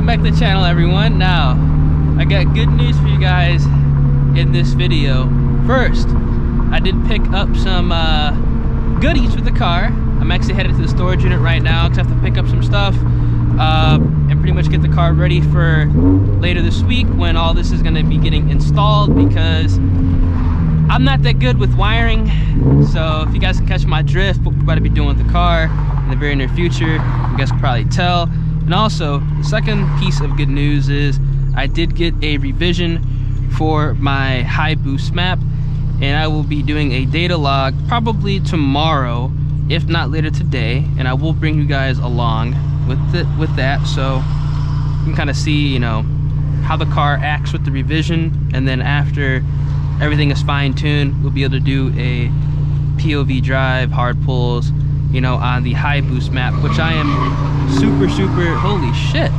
back to the channel, everyone. Now, I got good news for you guys in this video. First, I did pick up some goodies for the car. I'm actually headed to the storage unit right now because I have to pick up some stuff and pretty much get the car ready for later this week when all this is going to be getting installed, because I'm not that good with wiring. So if you guys can catch my drift, what we're about to be doing with the car in the very near future, you guys can probably tell. And also, the second piece of good news is I did get a revision for my high boost map, and I will be doing a data log probably tomorrow, if not later today, and I will bring you guys along with that, so you can kind of see, you know, how the car acts with the revision, and then after everything is fine-tuned, we'll be able to do a POV drive, hard pulls, you know, on the high boost map, which I am super holy shit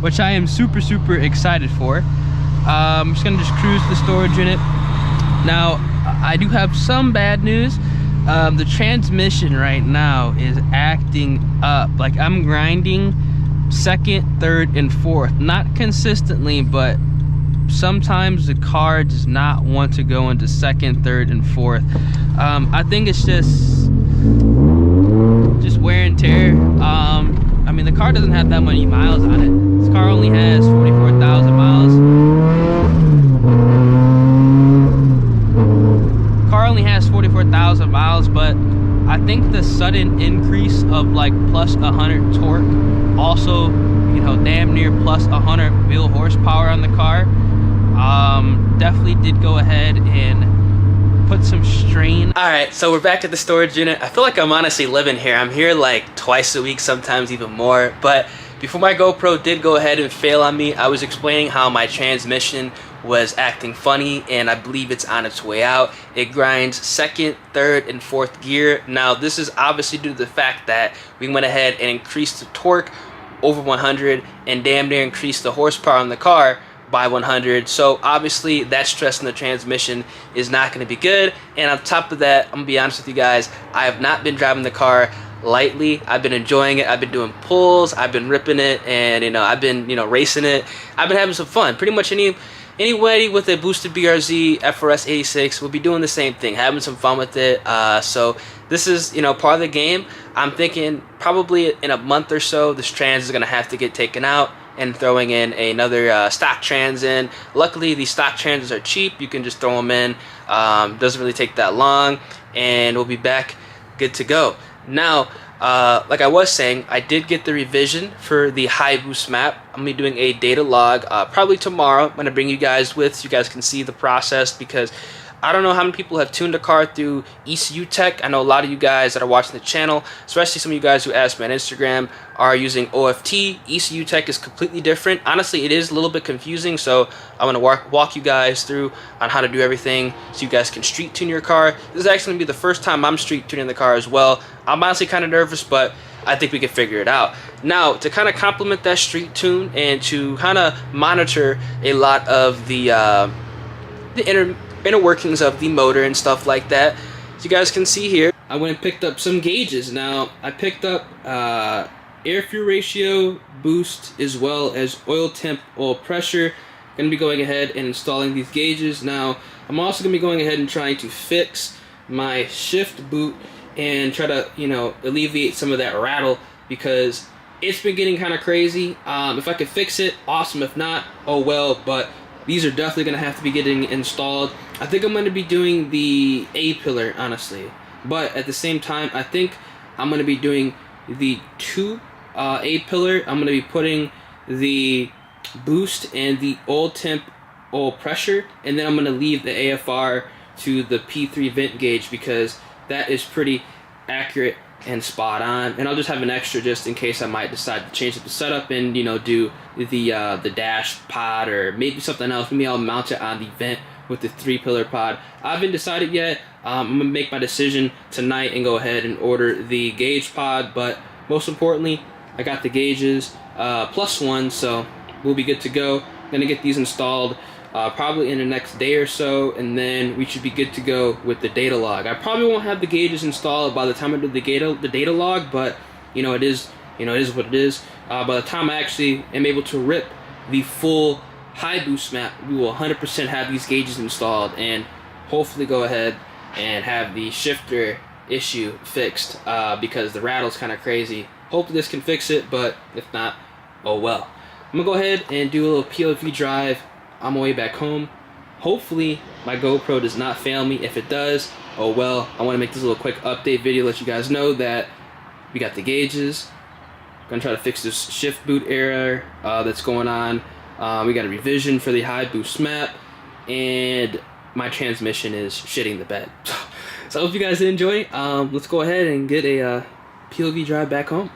which I am super excited for. I'm just gonna cruise the storage unit. Now, I do have some bad news. The transmission right now is acting up. Like, I'm grinding second, third, and fourth, not consistently, but sometimes the car does not want to go into second, third, and fourth. I think it's just wear and tear. I mean, the car doesn't have that many miles on it. This car only has 44,000 miles. Car only has 44,000 miles, but I think the sudden increase of like plus 100 torque, also, you know, damn near plus 100 wheel horsepower on the car, definitely did go ahead and put some strain. All right, so we're back at the storage unit. I feel like I'm honestly living here. I'm here like twice a week, sometimes even more. But before my GoPro did go ahead and fail on me, I was explaining how my transmission was acting funny, and I believe it's on its way out. It grinds second, third, and fourth gear. Now, this is obviously due to the fact that we went ahead and increased the torque over 100 and damn near increased the horsepower on the car by 100. So obviously that stress in the transmission is not going to be good. And on top of that, I'm gonna be honest with you guys, I have not been driving the car lightly. I've been enjoying it. I've been doing pulls, I've been ripping it, and, you know, I've been, you know, racing it. I've been having some fun. Pretty much anybody with a boosted BRZ FRS 86 will be doing the same thing, having some fun with it. So this is, you know, part of the game. I'm thinking probably in a month or so, this trans is going to have to get taken out and throwing in another stock trans in. Luckily, these stock transes are cheap. You can just throw them in. Doesn't really take that long, and we'll be back good to go. Now, like I was saying, I did get the revision for the high boost map. I'm gonna be doing a data log probably tomorrow. I'm gonna bring you guys with so you guys can see the process, because I don't know how many people have tuned a car through ECU Tech. I know a lot of you guys that are watching the channel, especially some of you guys who asked me on Instagram, are using OFT. ECU Tech is completely different. Honestly, it is a little bit confusing, so I want to walk you guys through on how to do everything so you guys can street tune your car. This is actually going to be the first time I'm street tuning the car as well. I'm honestly kind of nervous, but I think we can figure it out. Now, to kind of complement that street tune and to kind of monitor a lot of the inner workings of the motor and stuff like that, as you guys can see here, I went and picked up some gauges. Now, I picked up air fuel ratio, boost, as well as oil temp, oil pressure. Going to be going ahead and installing these gauges. Now, I'm also going to be going ahead and trying to fix my shift boot and try to, you know, alleviate some of that rattle, because it's been getting kind of crazy. If I could fix it, awesome. If not, oh well. But these are definitely going to have to be getting installed. I think I'm going to be doing the A pillar, honestly. But at the same time, I think I'm going to be doing the two A pillar. I'm going to be putting the boost and the oil temp, oil pressure. And then I'm going to leave the AFR to the P3 vent gauge, because that is pretty accurate and spot on. And I'll just have an extra just in case I might decide to change up the setup and, you know, do the dash pod or maybe something else. Maybe I'll mount it on the vent with the 3-pillar pod. I haven't decided yet. I'm gonna make my decision tonight and go ahead and order the gauge pod. But most importantly, I got the gauges plus one, so we'll be good to go. I'm gonna get these installed probably in the next day or so, and then we should be good to go with the data log. I probably won't have the gauges installed by the time I do the data log, but you know, it is you know, it is what it is. By the time I actually am able to rip the full high boost map, we will 100% have these gauges installed and hopefully go ahead and have the shifter issue fixed, because the rattle's kind of crazy. Hopefully this can fix it, but if not, oh well. I'm gonna go ahead and do a little POV drive on my way back home. Hopefully my GoPro does not fail me. If it does, oh well. I want to make this little quick update video, let you guys know that we got the gauges. Gonna try to fix this shift boot error that's going on. We got a revision for the high boost map, and my transmission is shitting the bed. So I hope you guys enjoy. Let's go ahead and get a POV drive back home.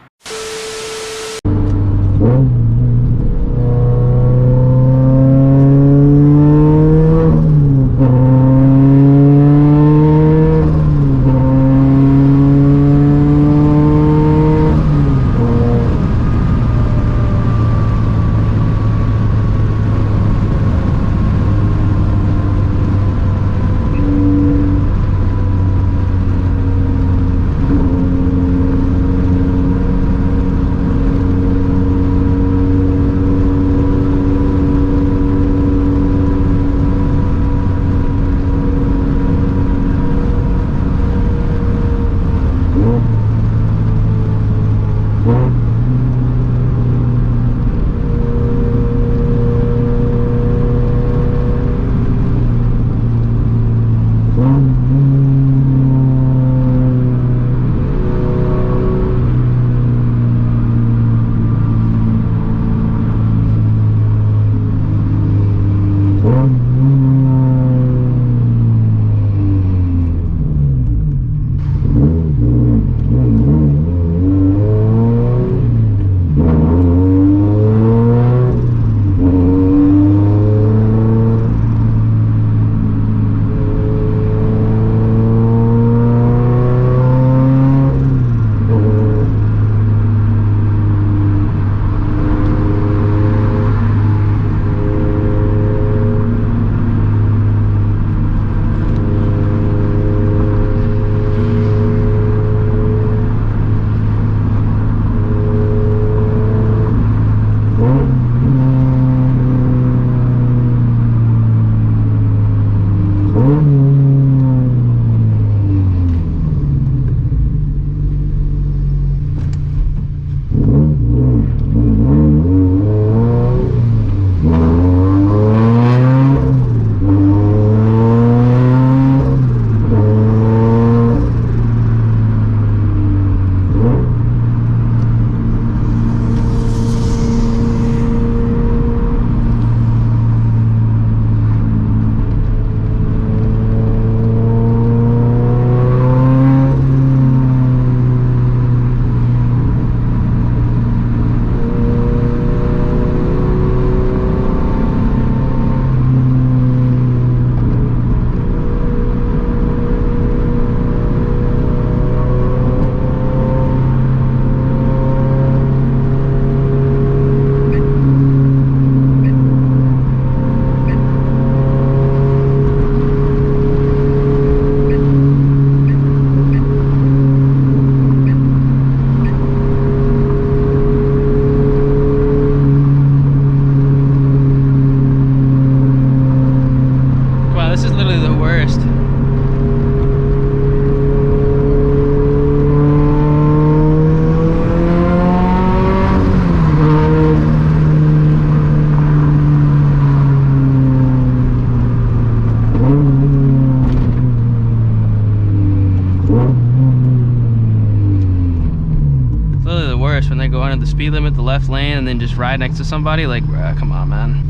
the speed limit, the left lane, and then just ride next to somebody. Like, come on, man.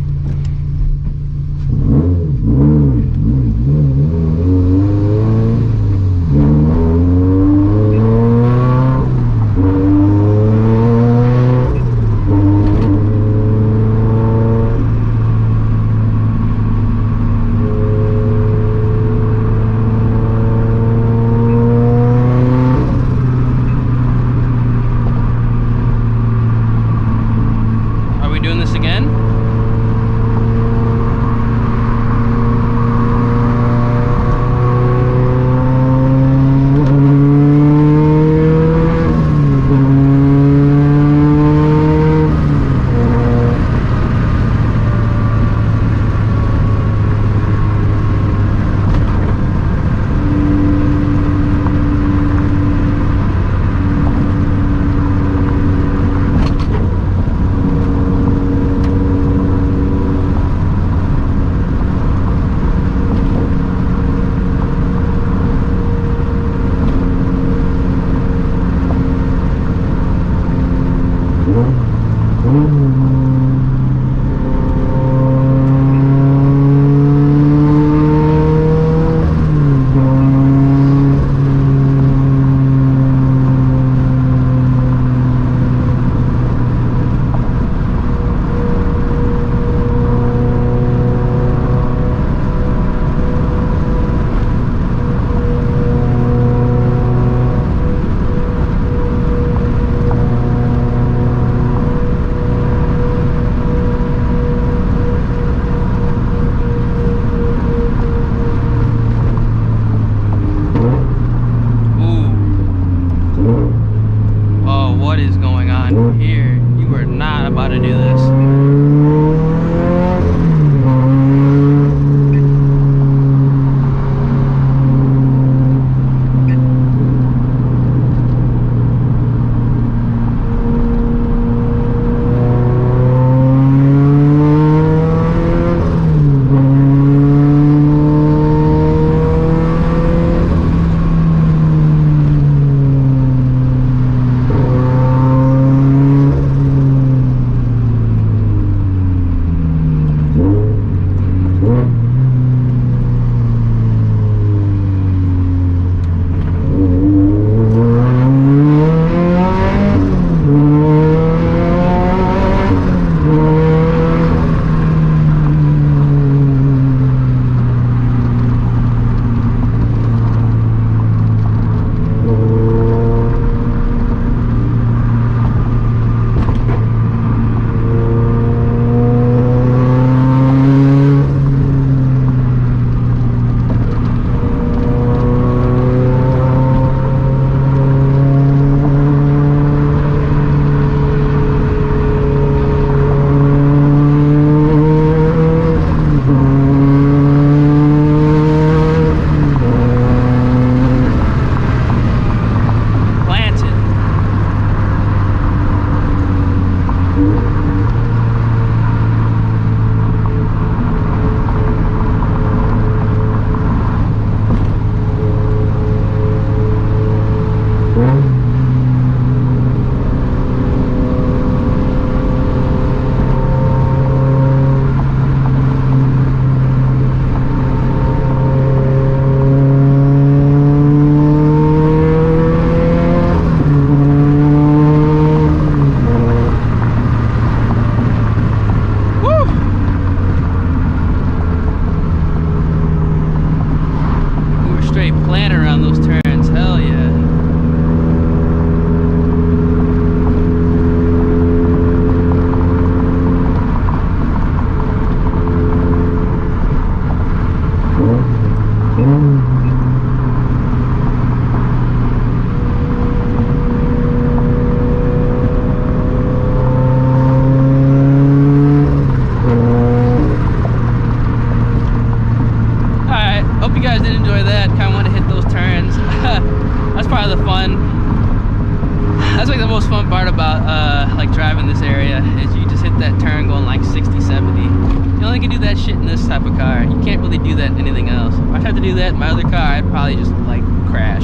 only can do that shit in this type of car. You can't really do that in anything else. If I tried to do that in my other car, I'd probably just like crash.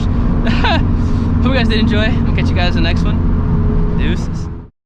Hope you guys did enjoy. We'll catch you guys in the next one. Deuces.